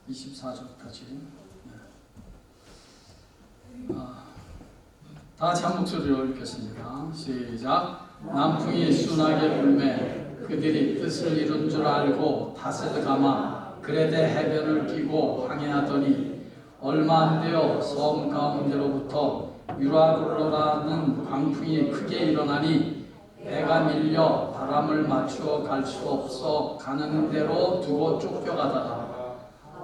24절까지. 다 같이 한 목소리로 읽겠습니다. 시작. 남풍이 순하게 불매 그들이 뜻을 이룬 줄 알고 닷을 감아 그레데 해변을 끼고 항해하더니 얼마 안 되어 섬 가운데로부터 유라굴로라는 광풍이 크게 일어나니 배가 밀려 바람을 맞추어 갈 수 없어 가는 대로 두고 쫓겨가다가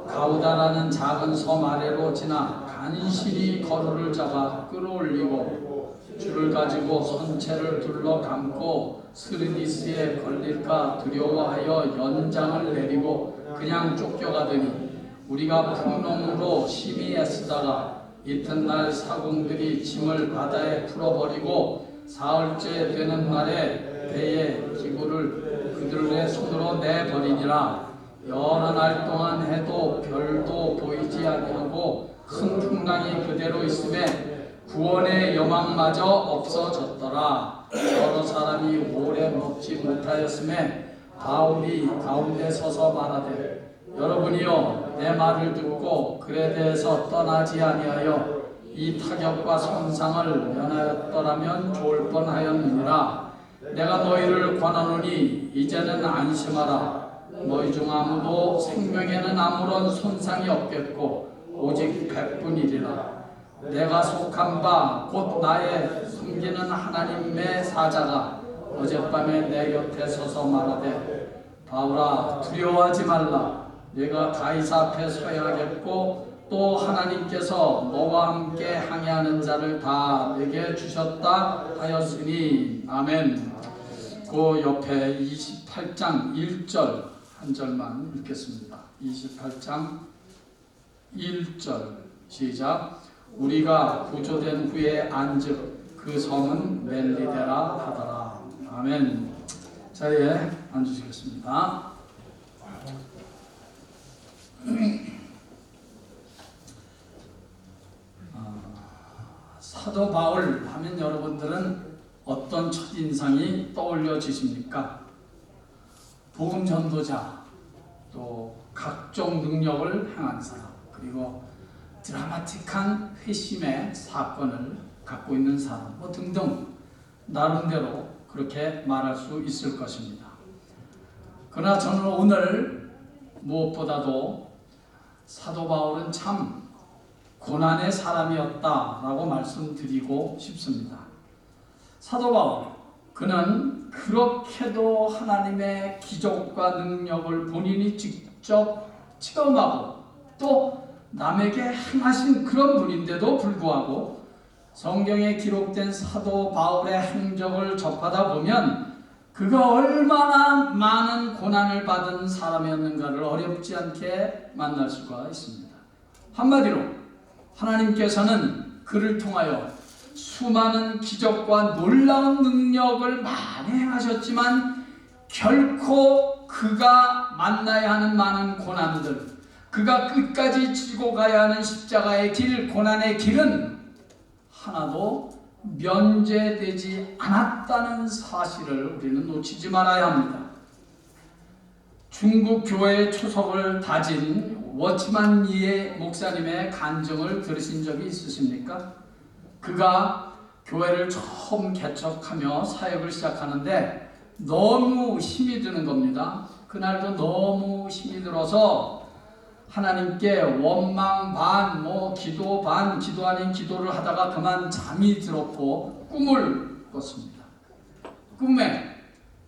가우다라는 작은 섬 아래로 지나 간신히 거루를 잡아 끌어올리고 줄을 가지고 선체를 둘러 감고 스르디스에 걸릴까 두려워하여 연장을 내리고 그냥 쫓겨가더니 우리가 풍랑으로 심히 애쓰다가 이튿날 사공들이 짐을 바다에 풀어버리고 사흘째 되는 날에 배의 기구를 그들의 손으로 내버리니라. 여러 날 동안 해도 별도 보이지 아니하고 큰 풍랑이 그대로 있음에 구원의 여망마저 없어졌더라. 여러 사람이 오래 먹지 못하였음에 바울이 가운데 서서 말하되 여러분이여 내 말을 듣고 그레데에서 떠나지 아니하여 이 타격과 손상을 면하였더라면 좋을 뻔하였느니라. 내가 너희를 권하노니 이제는 안심하라. 너희 중 아무도 생명에는 아무런 손상이 없겠고 오직 백분이리라. 내가 속한 바 곧 나의 섬기는 하나님의 사자가 어젯밤에 내 곁에 서서 말하되 바울아 두려워하지 말라. 내가 가이사 앞에 서야겠고 또 하나님께서 너와 함께 항해하는 자를 다 내게 주셨다 하였으니. 아멘. 그 옆에 28장 1절 한 절만 읽겠습니다. 28장 1절 시작. 우리가 구조된 후에 안즉 그 섬은 멜리데라 하더라. 아멘. 자리에 앉으시겠습니다. 사도 바울 하면 여러분들은 어떤 첫인상이 떠올려지십니까? 복음 전도자, 또 각종 능력을 행한 사람, 그리고 드라마틱한 회심의 사건을 갖고 있는 사람, 뭐 등등 나름대로 그렇게 말할 수 있을 것입니다. 그러나 저는 오늘 무엇보다도 사도 바울은 참 고난의 사람이었다라고 말씀드리고 싶습니다. 사도 바울, 그는 그렇게도 하나님의 기적과 능력을 본인이 직접 체험하고 또 남에게 행하신 그런 분인데도 불구하고 성경에 기록된 사도 바울의 행적을 접하다 보면 그가 얼마나 많은 고난을 받은 사람이었는가를 어렵지 않게 만날 수가 있습니다. 한마디로 하나님께서는 그를 통하여 수많은 기적과 놀라운 능력을 많이 행하셨지만 결코 그가 만나야 하는 많은 고난들, 그가 끝까지 지고 가야 하는 십자가의 길, 고난의 길은 하나도 면제되지 않았다는 사실을 우리는 놓치지 말아야 합니다. 중국 교회의 초석을 다진 워치만 이의 목사님의 간증을 들으신 적이 있으십니까? 그가 교회를 처음 개척하며 사역을 시작하는데 너무 힘이 드는 겁니다. 그날도 너무 힘이 들어서 하나님께 원망 반, 기도 반, 기도 아닌 기도를 하다가 그만 잠이 들었고 꿈을 꿨습니다. 꿈에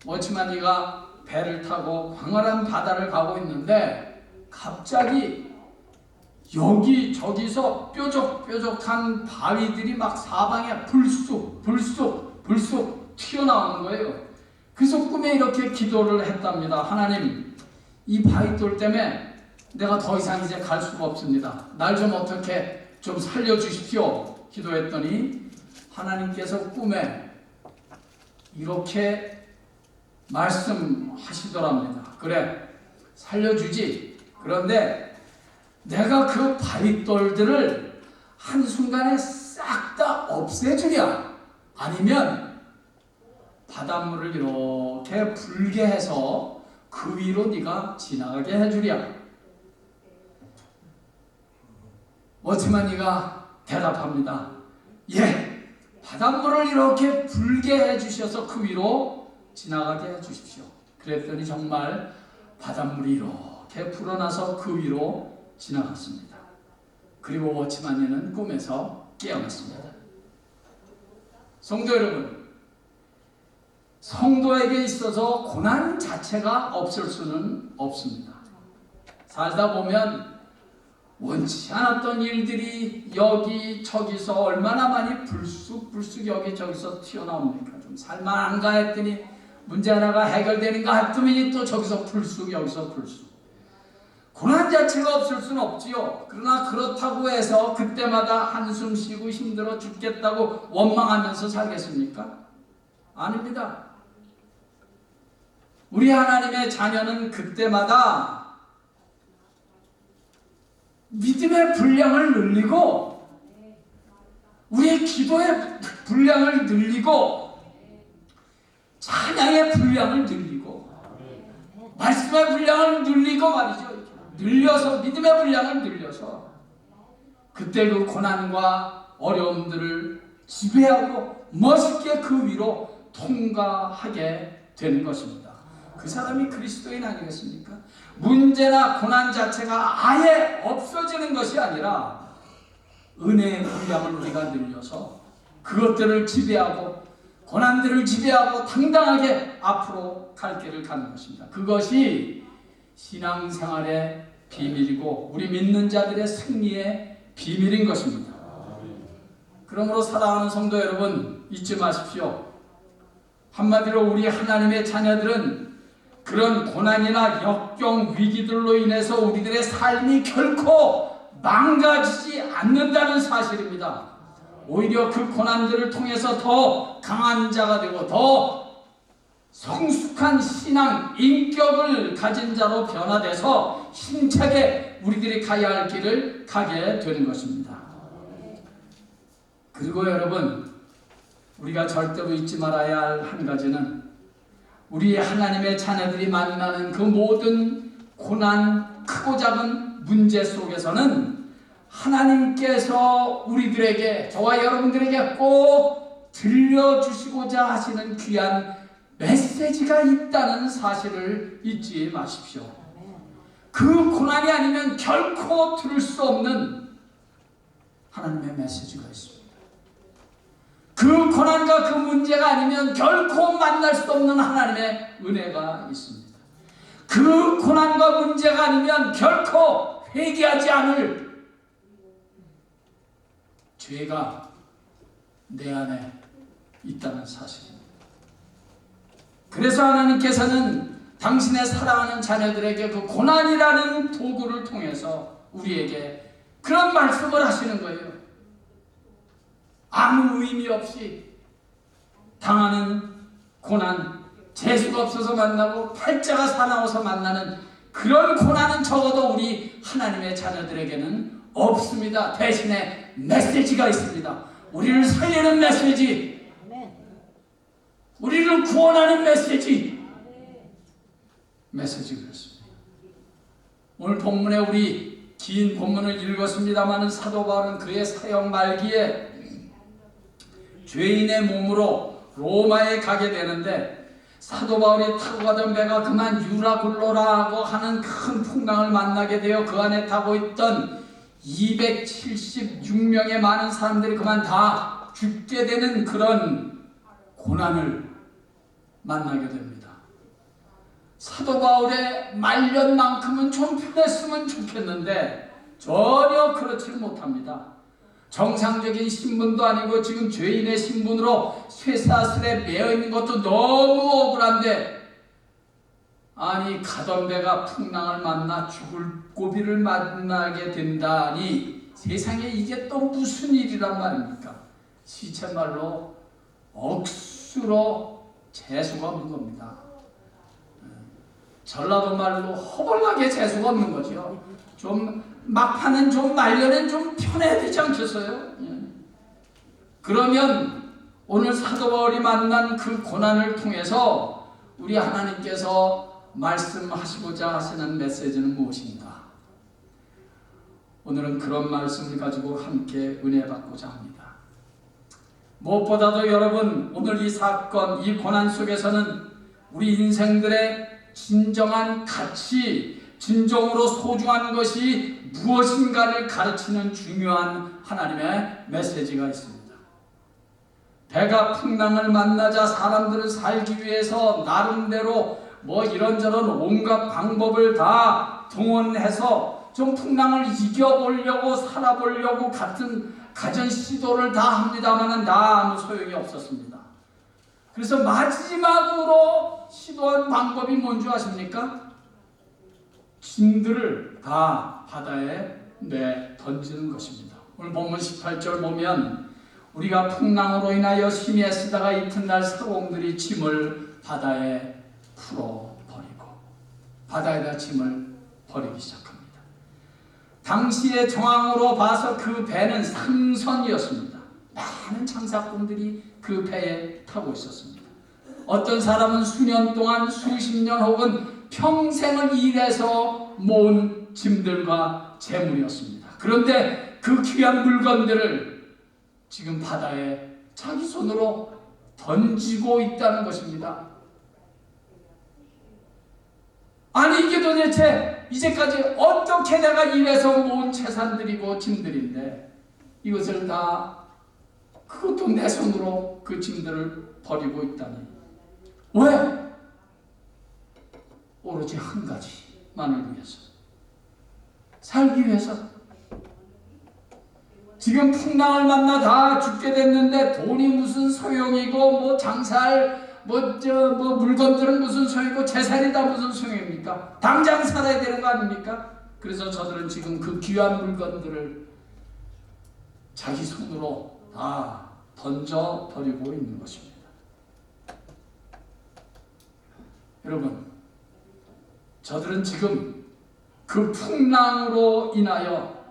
워치만이가 배를 타고 광활한 바다를 가고 있는데 갑자기 여기저기서 뾰족뾰족한 바위들이 막 사방에 불쑥 튀어나오는 거예요. 그래서 꿈에 이렇게 기도를 했답니다. 하나님, 이 바위돌 때문에 내가 더 이상 이제 갈 수가 없습니다. 날 좀 어떻게 좀 살려주십시오. 기도했더니 하나님께서 꿈에 이렇게 말씀하시더랍니다. 그래, 살려주지. 그런데 내가 그 바위돌들을 한순간에 싹 다 없애주랴. 아니면 바닷물을 이렇게 불게 해서 그 위로 네가 지나가게 해주랴. 워치마니가 대답합니다. 예, 바닷물을 이렇게 불게 해주셔서 그 위로 지나가게 해주십시오. 그랬더니 정말 바닷물이 이렇게 불어나서 그 위로 지나갔습니다. 그리고 워치마니는 꿈에서 깨어났습니다. 성도 여러분, 성도에게 있어서 고난 자체가 없을 수는 없습니다. 살다 보면 원치 않았던 일들이 여기저기서 얼마나 많이 불쑥 여기저기서 튀어나옵니까? 좀 살만한가 했더니 문제 하나가 해결되는가 했더니 또 저기서 불쑥 여기서 불쑥. 고난 자체가 없을 수는 없지요. 그러나 그렇다고 해서 그때마다 한숨 쉬고 힘들어 죽겠다고 원망하면서 살겠습니까? 아닙니다. 우리 하나님의 자녀는 그때마다 믿음의 분량을 늘리고 우리의 기도의 분량을 늘리고 찬양의 분량을 늘리고 말씀의 분량을 늘리고 말이죠. 늘려서 믿음의 분량을 늘려서 그때 그 고난과 어려움들을 지배하고 멋있게 그 위로 통과하게 되는 것입니다. 그 사람이 그리스도인 아니겠습니까? 문제나 고난 자체가 아예 없어지는 것이 아니라 은혜의 분량을 우리가 늘려서 그것들을 지배하고 고난들을 지배하고 당당하게 앞으로 갈 길을 가는 것입니다. 그것이 신앙생활의 비밀이고 우리 믿는 자들의 승리의 비밀인 것입니다. 그러므로 사랑하는 성도 여러분, 잊지 마십시오. 한마디로 우리 하나님의 자녀들은 그런 고난이나 역경 위기들로 인해서 우리들의 삶이 결코 망가지지 않는다는 사실입니다. 오히려 그 고난들을 통해서 더 강한 자가 되고 더 성숙한 신앙, 인격을 가진 자로 변화돼서 힘차게 우리들이 가야 할 길을 가게 되는 것입니다. 그리고 여러분, 우리가 절대로 잊지 말아야 할 한 가지는 우리 하나님의 자녀들이 만나는 그 모든 고난, 크고 작은 문제 속에서는 하나님께서 우리들에게, 저와 여러분들에게 꼭 들려주시고자 하시는 귀한 메시지가 있다는 사실을 잊지 마십시오. 그 고난이 아니면 결코 들을 수 없는 하나님의 메시지가 있습니다. 그 고난과 그 문제가 아니면 결코 만날 수 없는 하나님의 은혜가 있습니다. 그 고난과 문제가 아니면 결코 회개하지 않을 죄가 내 안에 있다는 사실입니다. 그래서 하나님께서는 당신의 사랑하는 자녀들에게 그 고난이라는 도구를 통해서 우리에게 그런 말씀을 하시는 거예요. 아무 의미 없이 당하는 고난, 재수가 없어서 만나고 팔자가 사나워서 만나는 그런 고난은 적어도 우리 하나님의 자녀들에게는 없습니다. 대신에 메시지가 있습니다. 우리를 살리는 메시지, 우리를 구원하는 메시지가 있습니다. 오늘 본문에 우리 긴 본문을 읽었습니다마는 사도 바울은 그의 사역 말기에 죄인의 몸으로 로마에 가게 되는데 사도 바울이 타고 가던 배가 그만 유라굴로라고 하는 큰 풍랑을 만나게 되어 그 안에 타고 있던 276명의 많은 사람들이 그만 다 죽게 되는 그런 고난을 만나게 됩니다. 사도 바울의 말년만큼은 좀 편했으면 좋겠는데 전혀 그렇지 못합니다. 정상적인 신분도 아니고 지금 죄인의 신분으로 쇠사슬에 매어 있는 것도 너무 억울한데, 아니 가던 배가 풍랑을 만나 죽을 고비를 만나게 된다니 세상에 이게 또 무슨 일이란 말입니까? 시쳇말로 억수로 재수가 없는 겁니다. 전라도 말로 허벌나게 재수가 없는 거죠. 좀 막판은 좀 말년엔 좀 편해야 되지 않겠어요? 그러면 오늘 사도 바울이 만난 그 고난을 통해서 우리 하나님께서 말씀하시고자 하시는 메시지는 무엇인가? 오늘은 그런 말씀을 가지고 함께 은혜 받고자 합니다. 무엇보다도 여러분, 오늘 이 사건, 이 고난 속에서는 우리 인생들의 진정한 가치, 진정으로 소중한 것이 무엇인가를 가르치는 중요한 하나님의 메시지가 있습니다. 배가 풍랑을 만나자 사람들은 살기 위해서 나름대로 이런저런 온갖 방법을 다 동원해서 좀 풍랑을 이겨보려고 살아보려고 같은 가전 시도를 다 합니다만 다 아무 소용이 없었습니다. 그래서 마지막으로 시도한 방법이 뭔지 아십니까? 짐들을 다 바다에 던지는 것입니다. 오늘 본문 18절 보면 우리가 풍랑으로 인하여 심히 애쓰다가 이튿날 사공들이 짐을 바다에 풀어버리고 바다에다 짐을 버리기 시작합니다. 당시의 정황으로 봐서 그 배는 상선이었습니다. 많은 장사꾼들이 그 배에 타고 있었습니다. 어떤 사람은 수년 동안 수십 년 혹은 평생을 일해서 모은 짐들과 재물이었습니다. 그런데 그 귀한 물건들을 지금 바다에 자기 손으로 던지고 있다는 것입니다. 아니 이게 도대체 이제까지 어떻게 내가 일해서 모은 재산들이고 짐들인데 이것을 다 그것도 내 손으로 그 짐들을 버리고 있다니. 왜? 오로지 한 가지만을 위해서, 살기 위해서. 지금 풍랑을 만나 다 죽게 됐는데 돈이 무슨 소용이고 장사할 물건들은 무슨 소용이고 재산이 다 무슨 소용입니까? 당장 살아야 되는 거 아닙니까? 그래서 저들은 지금 그 귀한 물건들을 자기 손으로 다 던져버리고 있는 것입니다. 여러분, 저들은 지금 그 풍랑으로 인하여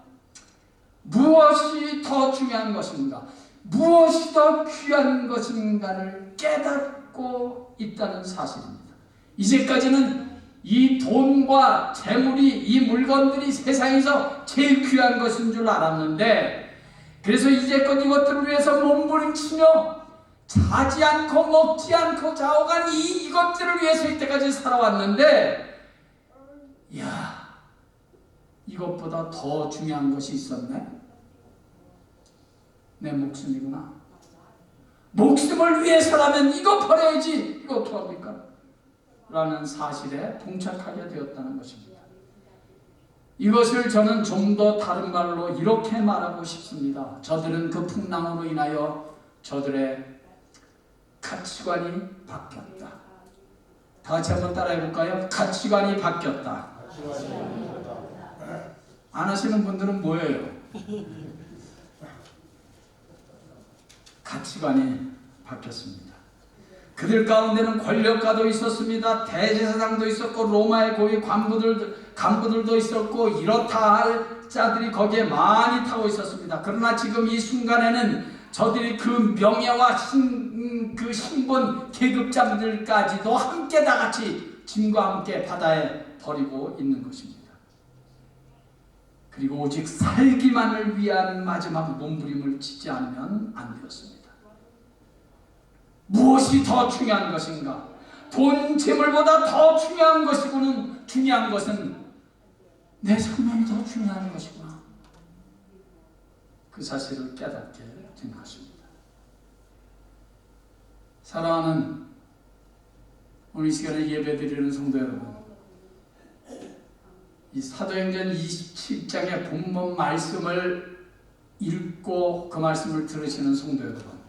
무엇이 더 중요한 것인가, 무엇이 더 귀한 것인가를 깨닫고 있다는 사실입니다. 이제까지는 이 돈과 재물이, 이 물건들이 세상에서 제일 귀한 것인 줄 알았는데, 그래서 이제껏 이것들을 위해서 몸부림치며 자지 않고 먹지 않고 좌우간 이것들을 위해서 이때까지 살아왔는데, 이야, 이것보다 더 중요한 것이 있었네? 내 목숨이구나. 목숨을 위해서라면 이거 버려야지. 이거 어떡합니까? 라는 사실에 봉착하게 되었다는 것입니다. 이것을 저는 좀 더 다른 말로 이렇게 말하고 싶습니다. 저들은 그 풍랑으로 인하여 저들의 가치관이 바뀌었다. 다 같이 한번 따라해 볼까요? 가치관이 바뀌었다. 안 하시는 분들은 뭐예요? 가치관이 바뀌었습니다. 그들 가운데는 권력가도 있었습니다. 대제사장도 있었고 로마의 고위 간부들도 있었고 이렇다 할 자들이 거기에 많이 타고 있었습니다. 그러나 지금 이 순간에는 저들이 그 명예와 그 신분 계급장들까지도 함께 다 같이 짐과 함께 바다에 버리고 있는 것입니다. 그리고 오직 살기만을 위한 마지막 몸부림을 치지 않으면 안 되었습니다. 무엇이 더 중요한 것인가? 돈, 재물보다 더 중요한 것이고는 중요한 것은 내 생명이 더 중요한 것이구나. 그 사실을 깨닫게 된 것입니다. 사랑하는 오늘 이 시간에 예배드리는 성도 여러분, 이 사도행전 27장의 본문 말씀을 읽고 그 말씀을 들으시는 성도 여러분,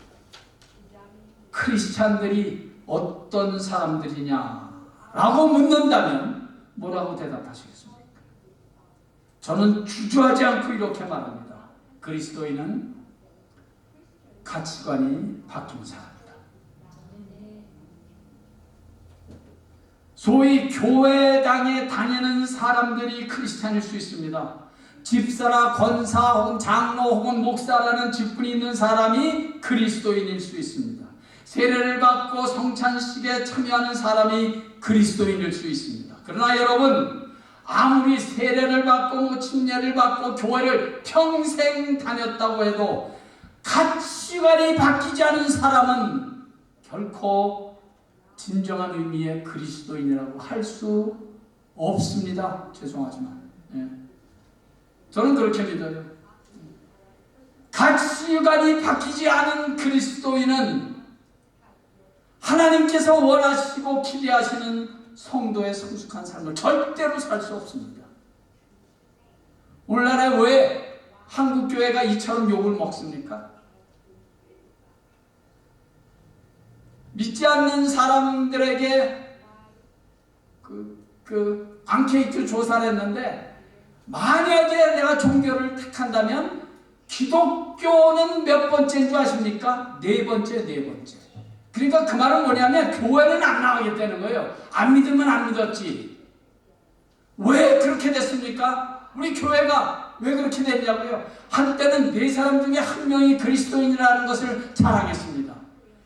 크리스찬들이 어떤 사람들이냐라고 묻는다면 뭐라고 대답하시겠습니까? 저는 주저하지 않고 이렇게 말합니다. 그리스도인은 가치관이 바뀐 사람이다. 소위 교회당에 다니는 사람들이 크리스찬일 수 있습니다. 집사나 권사 혹은 장로 혹은 목사라는 직분이 있는 사람이 그리스도인일 수 있습니다. 세례를 받고 성찬식에 참여하는 사람이 그리스도인일 수 있습니다. 그러나 여러분, 아무리 세례를 받고 뭐 침례를 받고 교회를 평생 다녔다고 해도 가치관이 바뀌지 않은 사람은 결코 진정한 의미의 그리스도인이라고 할 수 없습니다. 죄송하지만. 예. 저는 그렇게 믿어요. 가치관이 바뀌지 않은 그리스도인은 하나님께서 원하시고 기대하시는 성도의 성숙한 삶을 절대로 살 수 없습니다. 오늘날에 왜 한국교회가 이처럼 욕을 먹습니까? 믿지 않는 사람들에게 앙케이트 조사를 했는데, 만약에 내가 종교를 택한다면 기독교는 몇 번째인 줄 아십니까? 네 번째. 그러니까 그 말은 뭐냐면 교회는 안 나가겠다는 거예요. 안 믿으면 안 믿었지. 왜 그렇게 됐습니까? 우리 교회가 왜 그렇게 됐냐고요? 한때는 네 사람 중에 한 명이 그리스도인이라는 것을 자랑했습니다.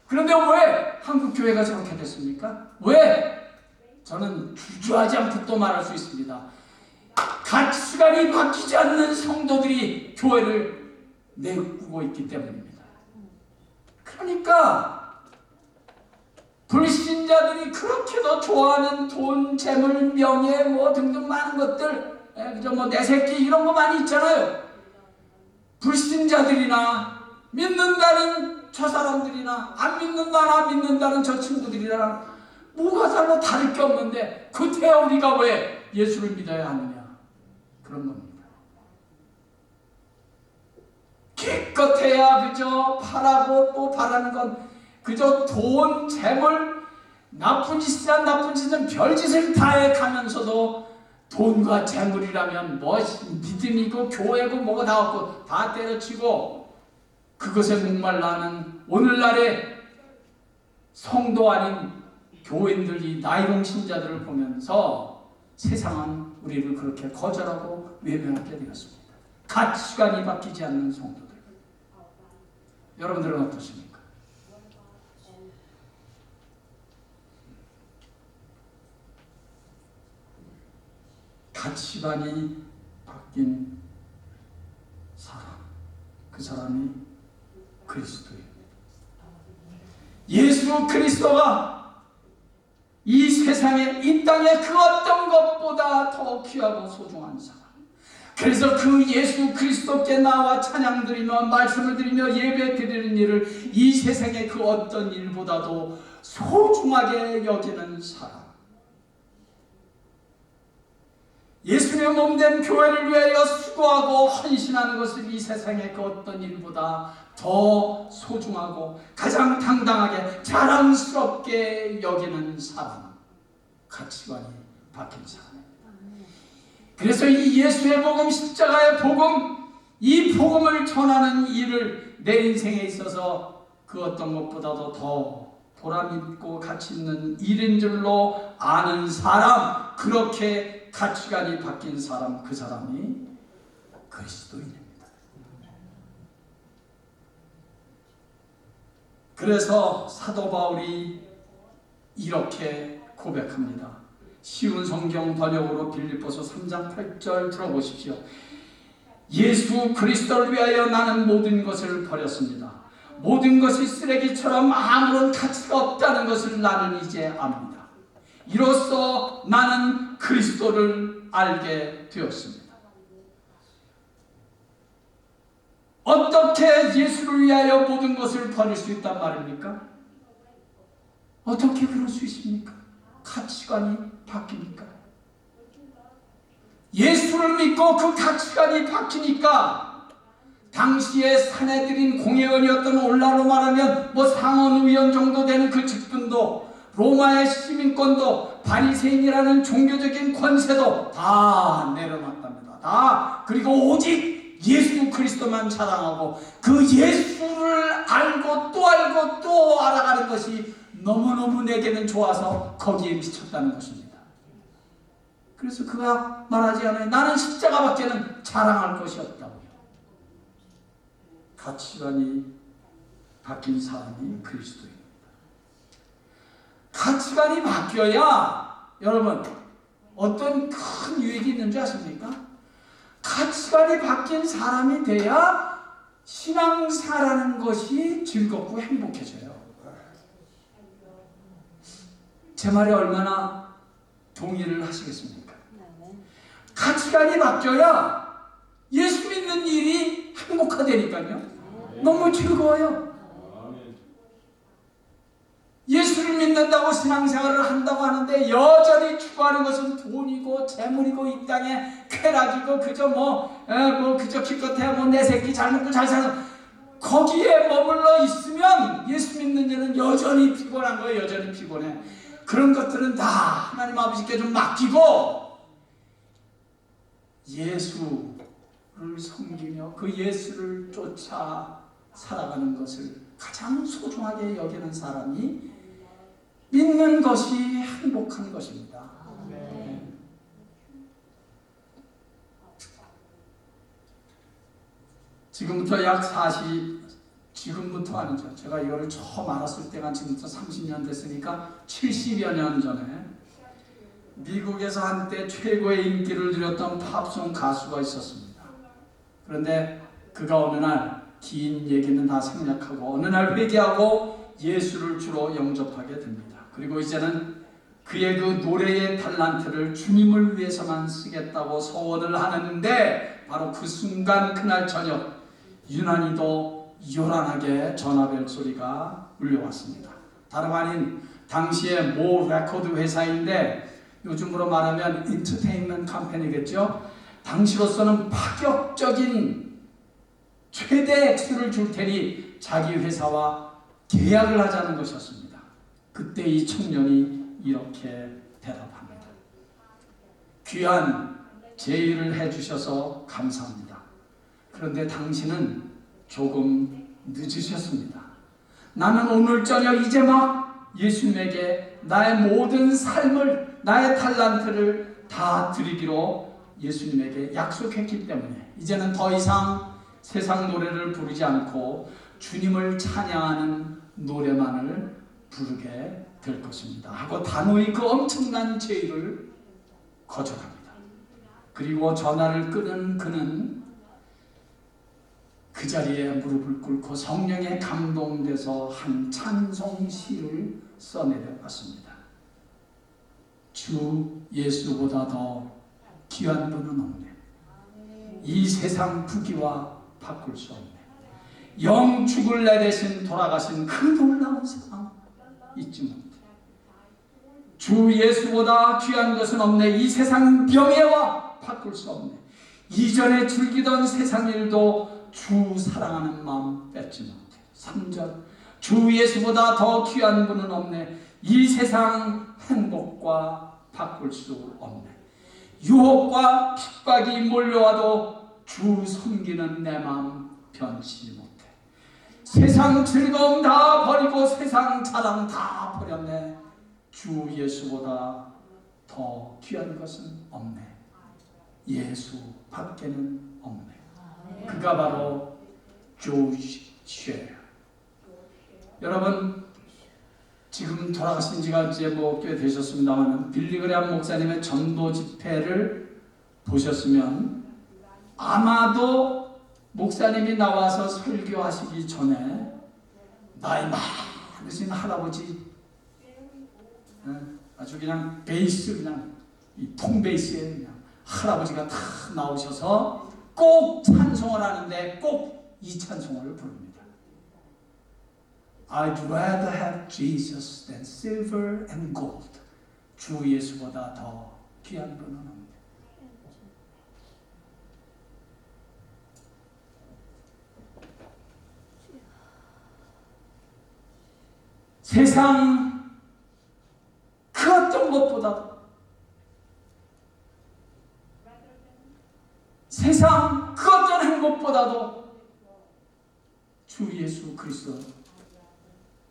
그런데 왜 한국 교회가 저렇게 됐습니까? 왜? 저는 주저하지 않고 또 말할 수 있습니다. 가치관이 바뀌지 않는 성도들이 교회를 내꾸고 있기 때문입니다. 그러니까 불신자들이 그렇게도 좋아하는 돈, 재물, 명예 뭐 등등 많은 것들, 그죠? 뭐 내 새끼 이런 거 많이 있잖아요. 불신자들이나 믿는다는 저 사람들이나 안 믿는다는 저 친구들이랑 뭐가 달라 다를 게 없는데 그때야 우리가 왜 예수를 믿어야 하느냐, 그런 겁니다. 기껏해야 그저 바라고 또 바라는 건 그저 돈, 재물, 나쁜 짓은 별짓을 다 해가면서도 돈과 재물이라면 뭐 믿음이고 교회고 뭐가 나왔고 다 때려치고 그것에 목말라는 오늘날의 성도 아닌 교인들이 나이롱 신자들을 보면서 세상은 우리를 그렇게 거절하고 외면하게 되었습니다. 가치관이 바뀌지 않는 성도들. 여러분들은 어떠십니까? 가치관이 바뀐 사람, 그 사람이 그리스도입니다. 예수 그리스도가 이 세상에, 이 땅에 그 어떤 것보다 더 귀하고 소중한 사람. 그래서 그 예수 그리스도께 나와 찬양 드리며 말씀을 드리며 예배 드리는 일을 이 세상의 그 어떤 일보다도 소중하게 여기는 사람. 예수님의 몸된 교회를 위하여 수고하고 헌신하는 것을 이 세상의 그 어떤 일보다 더 소중하고 가장 당당하게 자랑스럽게 여기는 사람. 가치관이 바뀐 사람입니다. 그래서 이 예수의 복음, 십자가의 복음, 이 복음을 전하는 일을 내 인생에 있어서 그 어떤 것보다도 더 보람있고 가치 있는 일인 줄로 아는 사람, 그렇게 가치관이 바뀐 사람, 그 사람이 그리스도인입니다. 그래서 사도 바울이 이렇게 고백합니다. 쉬운 성경 번역으로 빌립보서 3장 8절 들어보십시오. 예수 그리스도를 위하여 나는 모든 것을 버렸습니다. 모든 것이 쓰레기처럼 아무런 가치가 없다는 것을 나는 이제 압니다. 이로써 나는 그리스도를 알게 되었습니다. 어떻게 예수를 위하여 모든 것을 버릴 수 있단 말입니까? 어떻게 그럴 수 있습니까? 가치관이 바뀝니까? 예수를 믿고 그 가치관이 바뀌니까 당시에 사내들인 공회원이었던 오늘날로 말하면 뭐 상원의원 정도 되는 그 직분도, 로마의 시민권도, 바리새인이라는 종교적인 권세도 다 내려놨답니다. 다. 그리고 오직 예수 그리스도만 자랑하고 그 예수를 알고 또 알아가는 것이 너무너무 내게는 좋아서 거기에 미쳤다는 것입니다. 그래서 그가 말하지 않아요. 나는 십자가밖에는 자랑할 것이 없다고요. 가치관이 바뀐 사람이 그리스도입니다. 가치관이 바뀌어야 여러분 어떤 큰 유익이 왠지 아십니까? 가치관이 바뀐 사람이 돼야 신앙사라는 것이 즐겁고 행복해져요. 제 말에 얼마나 동의를 하시겠습니까? 가치관이 바뀌어야 예수 믿는 일이 행복하다니까요. 너무 즐거워요. 예수를 믿는다고 신앙생활을 한다고 하는데 여전히 추구하는 것은 돈이고 재물이고 이 땅에 쾌락이고 그저 그저 기껏해야 내 새끼 잘 먹고 잘 사는 거기에 머물러 있으면 예수 믿는 일은 여전히 피곤한 거예요. 여전히 피곤해. 그런 것들은 다 하나님 아버지께 좀 맡기고 예수를 섬기며 그 예수를 쫓아 살아가는 것을 가장 소중하게 여기는 사람이 믿는 것이 행복한 것입니다. 네. 지금부터 지금부터 아니죠. 제가 이거를 처음 알았을 때가 지금부터 30년 됐으니까 70여 년 전에 미국에서 한때 최고의 인기를 누렸던 팝송 가수가 있었습니다. 그런데 그가 어느 날 긴 얘기는 다 생략하고 어느 날 회개하고 예수를 주로 영접하게 됩니다. 그리고 이제는 그의 그 노래의 달란트를 주님을 위해서만 쓰겠다고 서원을 하는데 바로 그 순간 그날 저녁 유난히도 요란하게 전화벨 소리가 울려왔습니다. 다름 아닌 당시의 모 레코드 회사인데 요즘으로 말하면 인터테인먼트 컴퍼니겠죠. 당시로서는 파격적인 최대 액수를 줄 테니 자기 회사와 계약을 하자는 것이었습니다. 그때 이 청년이 이렇게 대답합니다. 귀한 제의를 해주셔서 감사합니다. 그런데 당신은 조금 늦으셨습니다. 나는 오늘 저녁 이제 막 예수님에게 나의 모든 삶을, 나의 탈란트를 다 드리기로 예수님에게 약속했기 때문에 이제는 더 이상 세상 노래를 부르지 않고 주님을 찬양하는 노래만을 부르게 될 것입니다 하고 단호히 그 엄청난 제의를 거절합니다. 그리고 전화를 끊은 그는 그 자리에 무릎을 꿇고 성령에 감동돼서 한 찬송시를 써내려갔습니다. 주 예수보다 더 귀한 분은 없네. 이 세상 부귀와 바꿀 수 없네. 영 죽을 내 대신 돌아가신 그 놀라운 사랑 잊지 못해. 주 예수보다 귀한 것은 없네. 이 세상 명예와 바꿀 수 없네. 이전에 즐기던 세상 일도 주 사랑하는 마음 뺏지 못해. 3절 주 예수보다 더 귀한 분은 없네. 이 세상 행복과 바꿀 수 없네. 유혹과 핍박이 몰려와도 주 섬기는 내 마음 변치 못해. 세상 즐거움 다 버리고 세상 자랑 다 버렸네. 주 예수보다 더 귀한 것은 없네. 예수 밖에는 없네. 그가 바로 조지 쉐. 여러분 지금 돌아가신 지가 이제 꽤 되셨습니다만 빌리그레암 목사님의 전도 집회를 보셨으면 아마도 목사님이 나와서 설교하시기 전에 나이 많으신 할아버지 아주 그냥 베이스 그냥 이 통베이스에 그냥 할아버지가 다 나오셔서 꼭 찬송을 하는데 꼭 이 찬송을 부릅니다. I'd rather have Jesus than silver and gold. 주 예수보다 더 귀한 분은 없네. 세상 그 어떤 것보다도 세상 그 어떤 행복보다도 주 예수 그리스도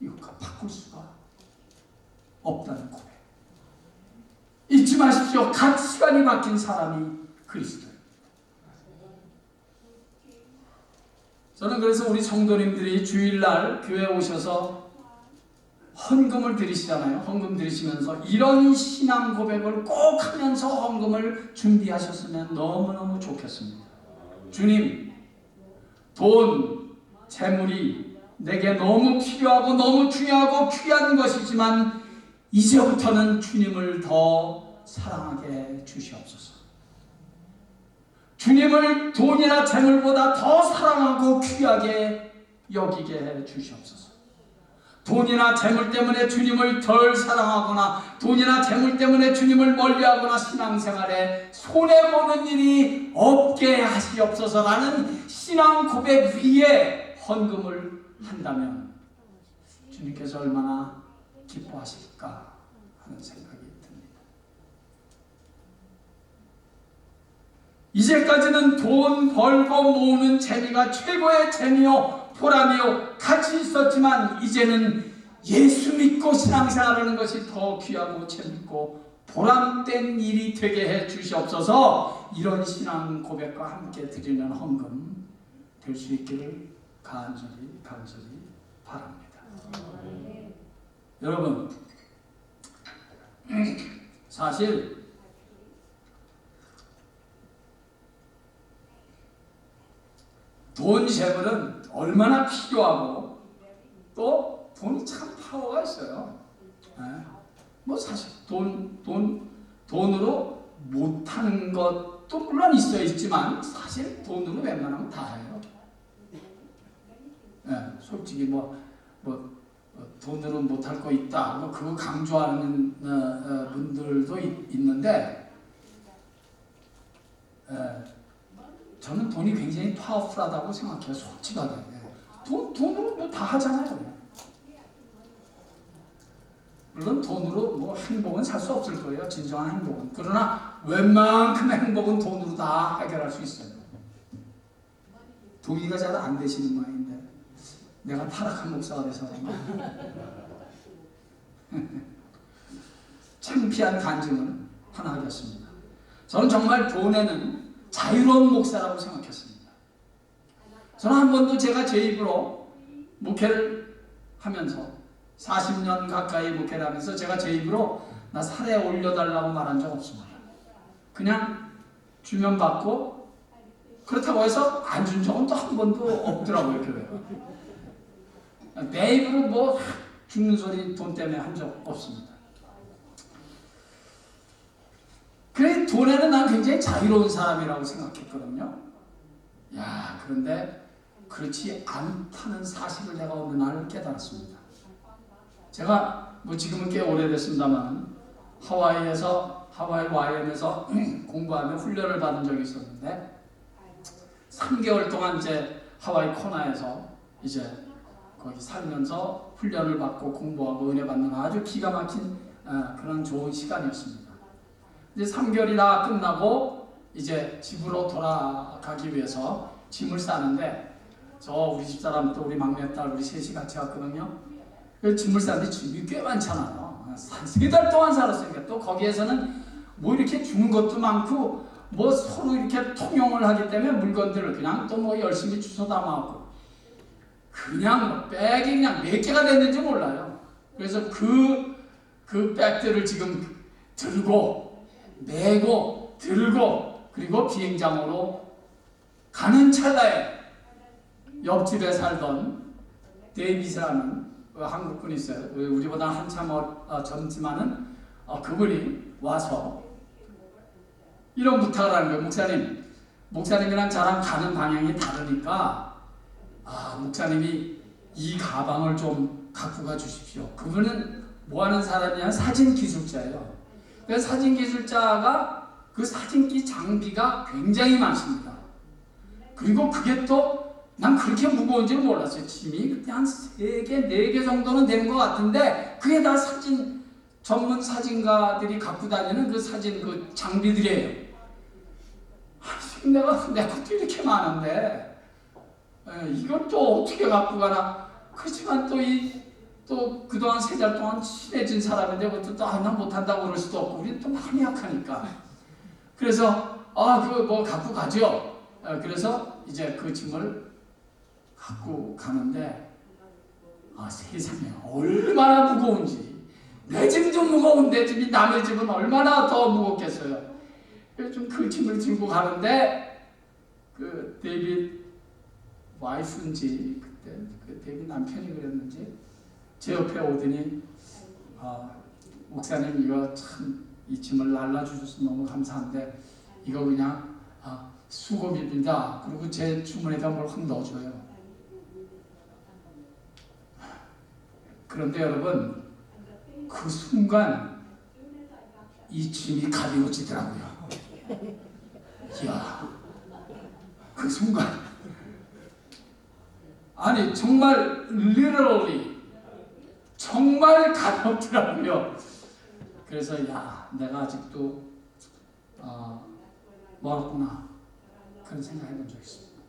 이것과 바꿀 수가 없다는 고백. 잊지 마십시오. 가치관이 바뀐 사람이 그리스도입니다. 저는 그래서 우리 성도님들이 주일날 교회에 오셔서 헌금을 드리시잖아요. 헌금 드리시면서 이런 신앙 고백을 꼭 하면서 헌금을 준비하셨으면 너무너무 좋겠습니다. 주님, 돈, 재물이 내게 너무 필요하고 너무 중요하고 귀한 것이지만 이제부터는 주님을 더 사랑하게 주시옵소서. 주님을 돈이나 재물보다 더 사랑하고 귀하게 여기게 해 주시옵소서. 돈이나 재물 때문에 주님을 덜 사랑하거나 돈이나 재물 때문에 주님을 멀리하거나 신앙생활에 손해보는 일이 없게 하시옵소서라는 신앙 고백 위에 헌금을 한다면 주님께서 얼마나 기뻐하실까 하는 생각이 듭니다. 이제까지는 돈 벌고 모으는 재미가 최고의 재미요 보람이요 가치 있었지만 이제는 예수 믿고 신앙생활하는 것이 더 귀하고 재밌고 보람된 일이 되게 해 주시옵소서. 이런 신앙 고백과 함께 드리는 헌금 될 수 있기를 간절히 바랍니다. 여러분, 사실 돈, 재물은 얼마나 필요하고 또 돈이 참 파워가 있어요. 뭐 사실 돈으로 못하는 것도 물론 있지만 사실 돈으로 웬만하면 다 해요. 솔직히 뭐 돈으로 못할 거 있다, 뭐 그거 강조하는 분들도 있는데 저는 돈이 굉장히 파워풀하다고 생각해요. 솔직하게. 돈으로 뭐 다 하잖아요. 물론 돈으로 뭐 행복은 살 수 없을 거예요. 진정한 행복은. 그러나 웬만큼의 행복은 돈으로 다 해결할 수 있어요. 동의가 잘 안 되시는 모양인데 내가 타락한 목사가 돼서 창피한 간증은 하나 하겠습니다. 저는 정말 돈에는 자유로운 목사라고 생각했습니다. 저는 한 번도 제가 제 입으로 목회를 하면서 40년 가까이 목회를 하면서 제가 제 입으로 나 사례 올려달라고 말한 적 없습니다. 그냥 주면 받고 그렇다고 해서 안 준 적은 또 한 번도 없더라고요. 교회에. 내 입으로 뭐 죽는 소리 돈 때문에 한 적 없습니다. 그래 돈에는 난 굉장히 자유로운 사람이라고 생각했거든요. 그런데 그렇지 않다는 사실을 내가 어느 날 깨달았습니다. 제가 뭐 지금은 꽤 오래됐습니다만 하와이 YM에서 공부하며 훈련을 받은 적이 있었는데 3개월 동안 이제 하와이 코나에서 이제 거기 살면서 훈련을 받고 공부하고 은혜 받는 아주 기가 막힌 그런 좋은 시간이었습니다. 이제 3개월이 다 끝나고 이제 집으로 돌아가기 위해서 짐을 싸는데 우리 집사람 또 우리 막내딸 우리 셋이 같이 갔거든요. 그 짐을 싸는데 짐이 꽤 많잖아요. 3달 동안 살았으니까 또 거기에서는 뭐 이렇게 주는 것도 많고 뭐 서로 이렇게 통용을 하기 때문에 물건들을 그냥 또 뭐 열심히 주워 담아오고 그냥 백이 그냥 몇 개가 됐는지 몰라요. 그래서 그 백들을 지금 들고 메고 들고 그리고 비행장으로 가는 찰나에 옆집에 살던 데이비스라는 한국 분이 있어요. 우리보다 한참 젊지만은 그분이 와서 이런 부탁을 하는 거예요. 목사님이랑 저랑 가는 방향이 다르니까 목사님이 이 가방을 좀 갖고 가 주십시오. 그분은 뭐 하는 사람이냐? 사진 기술자예요. 그래서 사진 기술자가 그 사진기 장비가 굉장히 많습니다. 그리고 그게 또 난 그렇게 무거운 줄 몰랐어요. 짐이 그때 한 3개, 4개 정도는 되는 것 같은데 그게 다 전문 사진가들이 갖고 다니는 그 사진 그 장비들이에요. 내가 내 것도 이렇게 많은데 이걸 또 어떻게 갖고 가나. 그렇지만 또 그동안 3달 동안 친해진 사람인데 그것도 난 못한다고 그럴 수도 없고 우리는 또 마음이 약하니까. 그래서 그거 뭐 갖고 가죠. 그래서 이제 그 짐을 갖고 가는데 세상에 얼마나 무거운지, 내 집도 무거운 내 집이 남의 집은 얼마나 더 무겁겠어요. 좀 그 짐을 들고 가는데 그 데이빗 와이프인지 그때 그 데이빗 남편이 그랬는지 제 옆에 오더니 목사님 이거 참 이 짐을 날라주셔서 너무 감사한데 이거 그냥 수고비입니다. 그리고 제 주머니에다 뭘 확 넣어줘요. 그런데 여러분 그 순간 이 짐이 가벼워지더라고요. 이야, 그 순간 아니 정말 literally 정말 가볍더라고요. 그래서 내가 아직도 멀었구나 그런 생각 해본 적 있습니다.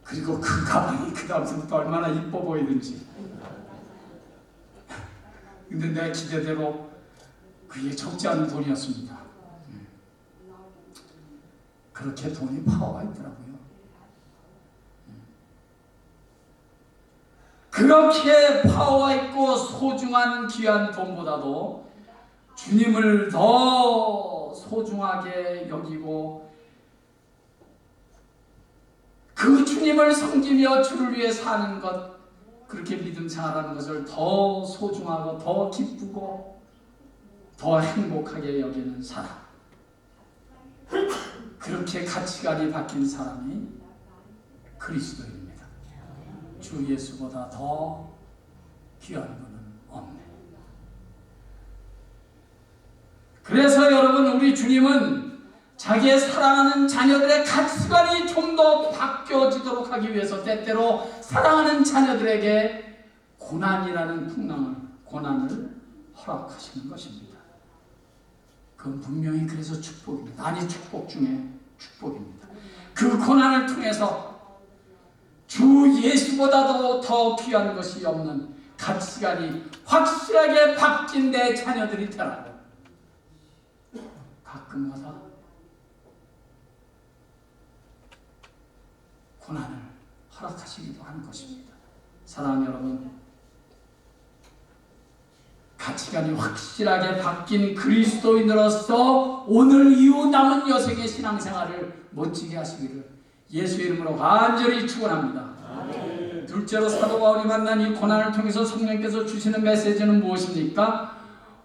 그리고 그 가방이 그 다음부터 얼마나 이뻐 보이는지. 근데 내 기대대로 그게 적지 않은 돈이었습니다. 그렇게 돈이 파워가 있더라고요. 그렇게 파워가 있고 소중한 귀한 돈보다도 주님을 더 소중하게 여기고 그 주님을 섬기며 주를 위해 사는 것, 그렇게 믿음 생활하는 것을 더 소중하고 더 기쁘고 더 행복하게 여기는 사람, 그렇게 가치관이 바뀐 사람이 그리스도입니다. 주 예수보다 더 귀한 분은 없네. 그래서 여러분 우리 주님은 자기의 사랑하는 자녀들의 가치관이 좀 더 바뀌어지도록 하기 위해서 때때로 사랑하는 자녀들에게 고난이라는 고난을 허락하시는 것입니다. 그건 분명히 그래서 축복입니다. 아니 축복 중에 축복입니다. 그 고난을 통해서 주 예수보다도 더 귀한 것이 없는 가치관이 확실하게 바뀐 내 자녀들이 되라고 가끔마다 고난을 허락하시기도 하는 것입니다. 사랑하는 여러분, 가치관이 확실하게 바뀐 그리스도인으로서 오늘 이후 남은 여생의 신앙생활을 멋지게 하시기를 예수의 이름으로 간절히 축원합니다. 둘째로 사도 바울이 만난 이 고난을 통해서 성령께서 주시는 메시지는 무엇입니까?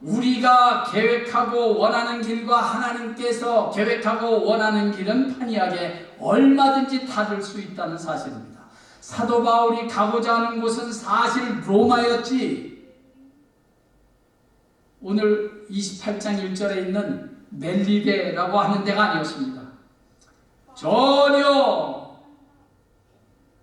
우리가 계획하고 원하는 길과 하나님께서 계획하고 원하는 길은 판이하게 얼마든지 다를 수 있다는 사실입니다. 사도 바울이 가고자 하는 곳은 사실 로마였지 오늘 28장 1절에 있는 멜리데라고 하는 데가 아니었습니다. 전혀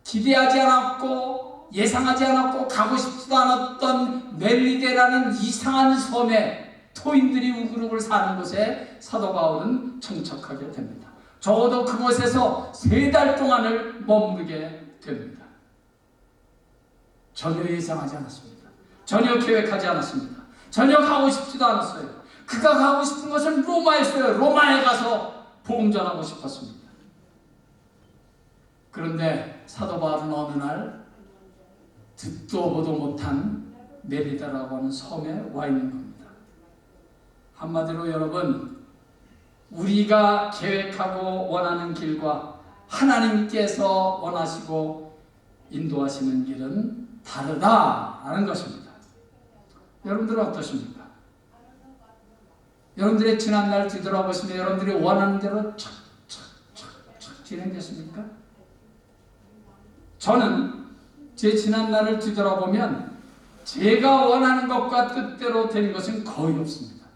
기대하지 않았고 예상하지 않았고 가고 싶지도 않았던 멜리데라는 이상한 섬에 토인들이 우글우글 사는 곳에 사도 바울은 정착하게 됩니다. 적어도 그곳에서 3달 동안을 머무르게 됩니다. 전혀 예상하지 않았습니다. 전혀 계획하지 않았습니다. 전혀 가고 싶지도 않았어요. 그가 가고 싶은 것은 로마였어요. 로마에 가서 복음 전하고 싶었습니다. 그런데 사도 바울은 어느 날 듣도 보도 못한 메리다라고 하는 섬에 와 있는 겁니다. 한마디로 여러분, 우리가 계획하고 원하는 길과 하나님께서 원하시고 인도하시는 길은 다르다라는 것입니다. 여러분들은 어떠십니까? 여러분들의 지난날 뒤돌아보시면 여러분들이 원하는 대로 착착착착 진행됐습니까? 저는 제 지난날을 뒤돌아보면 제가 원하는 것과 뜻대로 된 것은 거의 없습니다.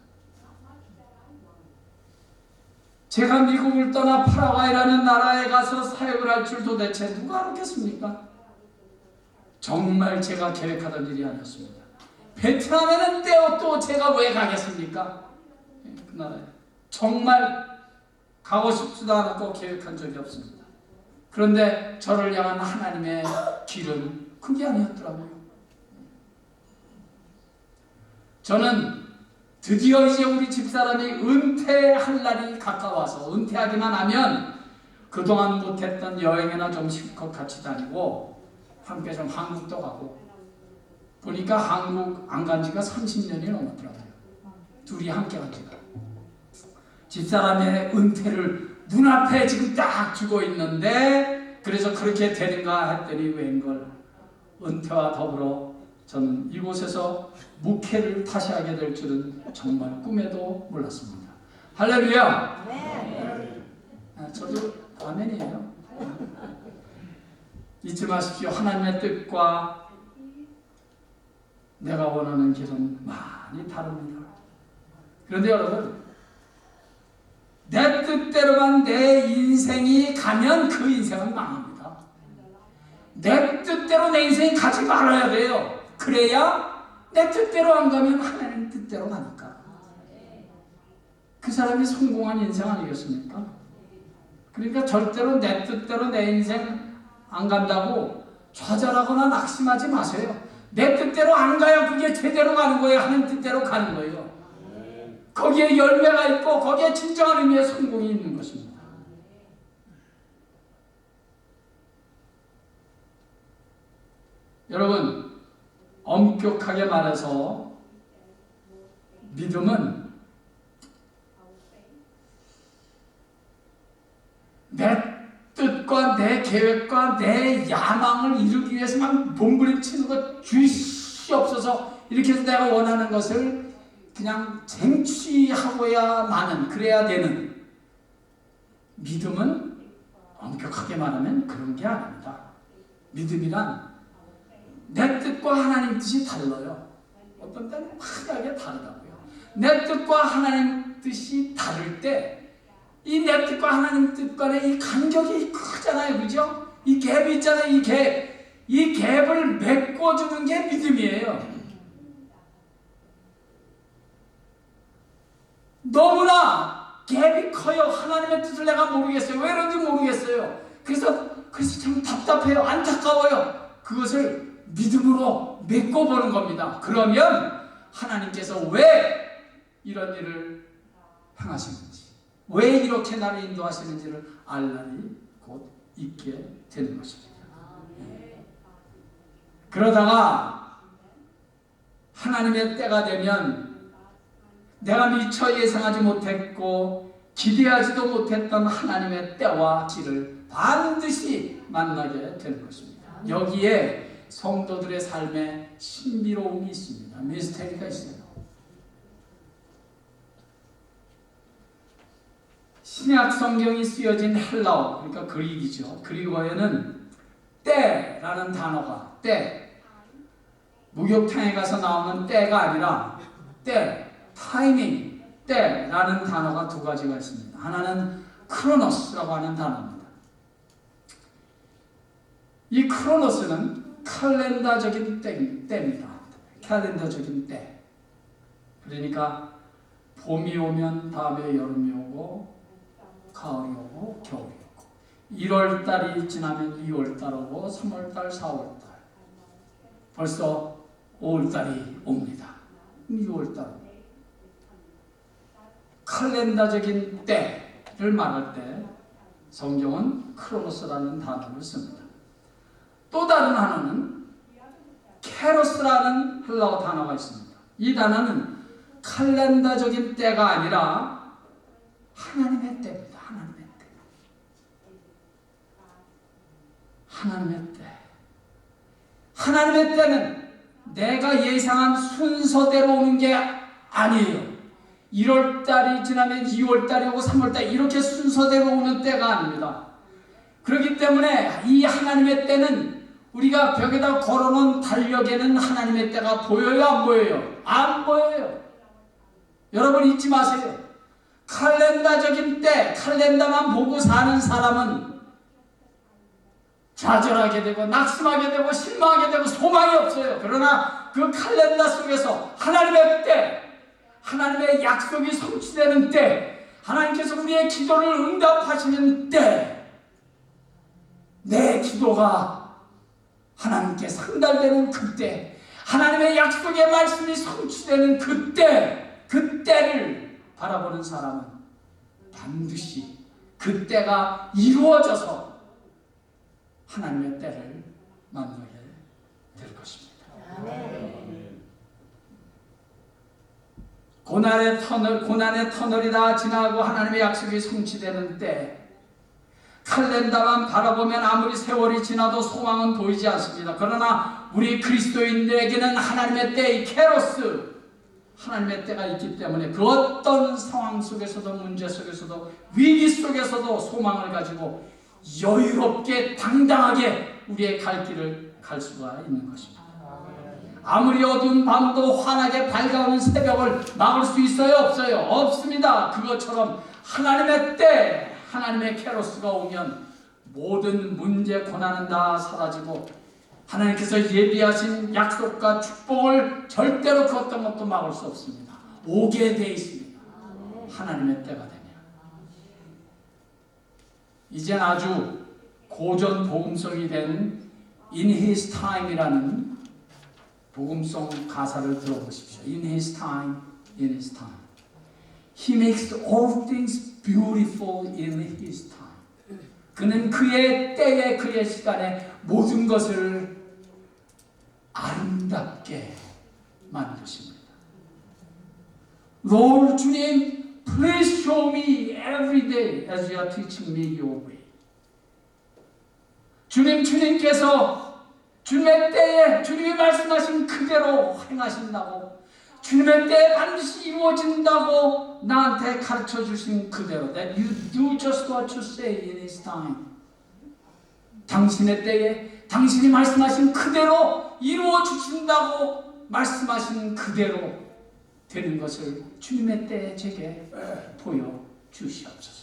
제가 미국을 떠나 파라과이라는 나라에 가서 사역을 할 줄 도대체 누가 알았겠습니까? 정말 제가 계획하던 일이 아니었습니다. 베트남에는 또 제가 왜 가겠습니까? 그 나라에 정말 가고 싶지도 않았고 계획한 적이 없습니다. 그런데 저를 향한 하나님의 길은 그게 아니었더라고요. 저는 드디어 이제 우리 집사람이 은퇴할 날이 가까워서 은퇴하기만 하면 그동안 못했던 여행이나 좀 실컷 같이 다니고 함께 좀 한국도 가고 보니까 한국 안 간 지가 30년이 넘었더라고요. 둘이 함께 간 지가. 집사람의 은퇴를 눈앞에 지금 딱 주고 있는데 그래서 그렇게 되는가 했더니 웬걸 은퇴와 더불어 저는 이곳에서 목회를 다시 하게 될 줄은 정말 꿈에도 몰랐습니다. 할렐루야. 네. 저도 아멘이에요. 잊지 마십시오. 하나님의 뜻과 내가 원하는 길은 많이 다릅니다. 그런데 여러분, 내 뜻대로만 내 인생이 가면 그 인생은 망합니다. 내 뜻대로 내 인생이 가지 말아야 돼요. 그래야 내 뜻대로 안 가면 하나님 뜻대로 가니까. 그 사람이 성공한 인생 아니겠습니까? 그러니까 절대로 내 뜻대로 내 인생 안 간다고 좌절하거나 낙심하지 마세요. 내 뜻대로 안 가요. 그게 제대로 가는 거예요. 하는 뜻대로 가는 거예요. 거기에 열매가 있고 거기에 진정한 의미의 성공이 있는 것입니다. 여러분, 엄격하게 말해서 믿음은 내 뜻과 내 계획과 내 야망을 이루기 위해서만 몸부림치는 것 주시옵소서. 이렇게 해서 내가 원하는 것을 그냥 쟁취하고야만은 그래야 되는 믿음은 엄격하게 말하면 그런 게 아닙니다. 믿음이란 내 뜻과 하나님 뜻이 달라요. 어떤 때는 확연하게 다르다고요. 내 뜻과 하나님 뜻이 다를 때 이 내 뜻과 하나님 뜻 간의 이 간격이 크잖아요. 그죠? 이 갭이 있잖아요. 이 갭을 메꿔주는 게 믿음이에요. 너무나 갭이 커요. 하나님의 뜻을 내가 모르겠어요. 왜 그런지 모르겠어요. 그래서 참 답답해요. 안타까워요. 그것을 믿음으로 메꿔보는 겁니다. 그러면 하나님께서 왜 이런 일을 행하시는지, 왜 이렇게 나를 인도하시는지를 알 날이 곧 있게 되는 것입니다. 그러다가 하나님의 때가 되면 내가 미처 예상하지 못했고 기대하지도 못했던 하나님의 때와 길을 반드시 만나게 되는 것입니다. 여기에 성도들의 삶에 신비로움이 있습니다. 미스테리가 있어요. 신약 성경이 쓰여진 헬라어, 그러니까 그릭이죠. 그리고에는 때라는 단어가, 때, 목욕탕에 가서 나오는 때가 아니라 때, 타이밍, 때라는 단어가 두 가지가 있습니다. 하나는 크로노스라고 하는 단어입니다. 이 크로노스는 칼렌다적인 때입니다. 칼렌다적인 때. 그러니까 봄이 오면 다음에 여름이 오고 가을이 오고 겨울이 오고 1월달이 지나면 2월달 오고 3월달, 4월달 벌써 5월달이 옵니다. 6월달 칼렌다적인 때를 말할 때 성경은 크로노스라는 단어를 씁니다. 또 다른 하나는 케로스라는 헬라어 단어가 있습니다. 이 단어는 칼렌다적인 때가 아니라 하나님의 때입니다. 하나님의 때. 하나님의 때. 하나님의 때는 내가 예상한 순서대로 오는 게 아니에요. 1월달이 지나면 2월달이 오고 3월달 이렇게 순서대로 오는 때가 아닙니다. 그렇기 때문에 이 하나님의 때는 우리가 벽에다 걸어놓은 달력에는 하나님의 때가 보여요? 안 보여요? 안 보여요. 여러분 잊지 마세요. 칼렌다적인 때, 칼렌다만 보고 사는 사람은 좌절하게 되고 낙심하게 되고 실망하게 되고 소망이 없어요. 그러나 그 칼렌다 속에서 하나님의 때, 하나님의 약속이 성취되는 때, 하나님께서 우리의 기도를 응답하시는 때, 내 기도가 하나님께 상달되는 그때, 하나님의 약속의 말씀이 성취되는 그때, 그때를 바라보는 사람은 반드시 그때가 이루어져서 하나님의 때를 만나게 될 것입니다. 고난의 터널이 다 지나고 하나님의 약속이 성취되는 때, 칼렌다만 바라보면 아무리 세월이 지나도 소망은 보이지 않습니다. 그러나 우리 그리스도인들에게는 하나님의 때의 케로스, 하나님의 때가 있기 때문에 그 어떤 상황 속에서도, 문제 속에서도, 위기 속에서도 소망을 가지고 여유롭게 당당하게 우리의 갈 길을 갈 수가 있는 것입니다. 아무리 어두운 밤도 환하게 밝아오는 새벽을 막을 수 있어요? 없어요? 없습니다. 그것처럼 하나님의 때, 하나님의 케로스가 오면 모든 문제, 고난은 다 사라지고 하나님께서 예비하신 약속과 축복을 절대로 그 어떤 것도 막을 수 없습니다. 오게 돼 있습니다. 하나님의 때가 되면. 이젠 아주 고전 복음성이 된 In His Time이라는 복음성 가사를 들어보십시오. In His time, in His time. He makes all things beautiful in His time. 그는 그의 때에, 그의 시간에 모든 것을 아름답게 만드십니다. Lord 주님, please show me every day as you are teaching me your way. 주님께서 주님의 때에 주님이 말씀하신 그대로 행하신다고, 주님의 때에 반드시 이루어진다고 나한테 가르쳐 주신 그대로, that you do just what you say in His time. 당신의 때에 당신이 말씀하신 그대로 이루어 주신다고 말씀하신 그대로 되는 것을 주님의 때에 제게 보여 주시옵소서.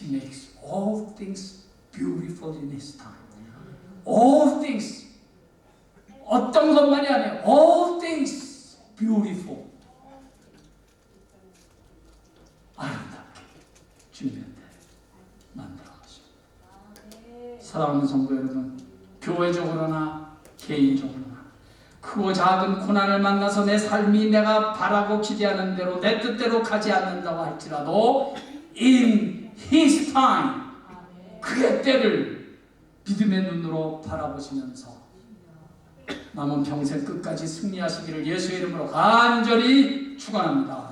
He makes all things beautiful in His time. All things, 어떤 것만이 아니에요. All things beautiful. 아름답게 주님의 때 만들어 가십니다. 사랑하는 성도 여러분, 교회적으로나 개인적으로나 크고 작은 고난을 만나서 내 삶이 내가 바라고 기대하는 대로 내 뜻대로 가지 않는다고 할지라도 in His time, 그의 때를 믿음의 눈으로 바라보시면서 남은 평생 끝까지 승리하시기를 예수의 이름으로 간절히 축원합니다.